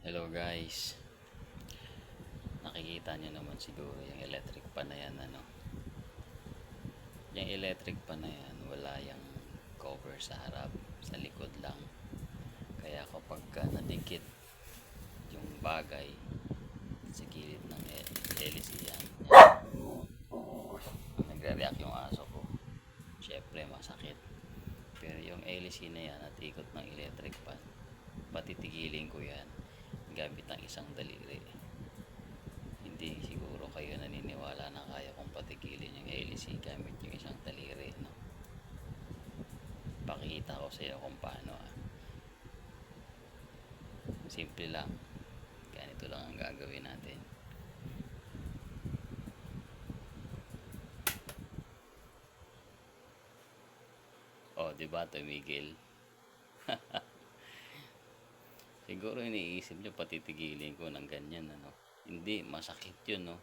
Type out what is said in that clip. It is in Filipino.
Hello guys, nakikita nyo naman siguro yung electric pan na yan, ano. Yung electric pan na yan, wala yung cover sa harap, sa likod lang. Kaya kapag nadikit yung bagay sa gilid ng LC yan, nagre-react yung aso ko. Syempre masakit. Pero yung LC na yan at ikot ng electric pan, patitigilin ko yan gamit ng isang daliri. Hindi siguro kayo naniniwala na kaya kong patigilin yung LC gamit yung isang daliri, no? Pakita ko sa iyo kung paano. Simple lang, ganito lang ang gagawin natin. O, diba tumigil? Siguro iniisip nyo patitigilin ko ng ganyan, ano. Hindi, masakit yun, no.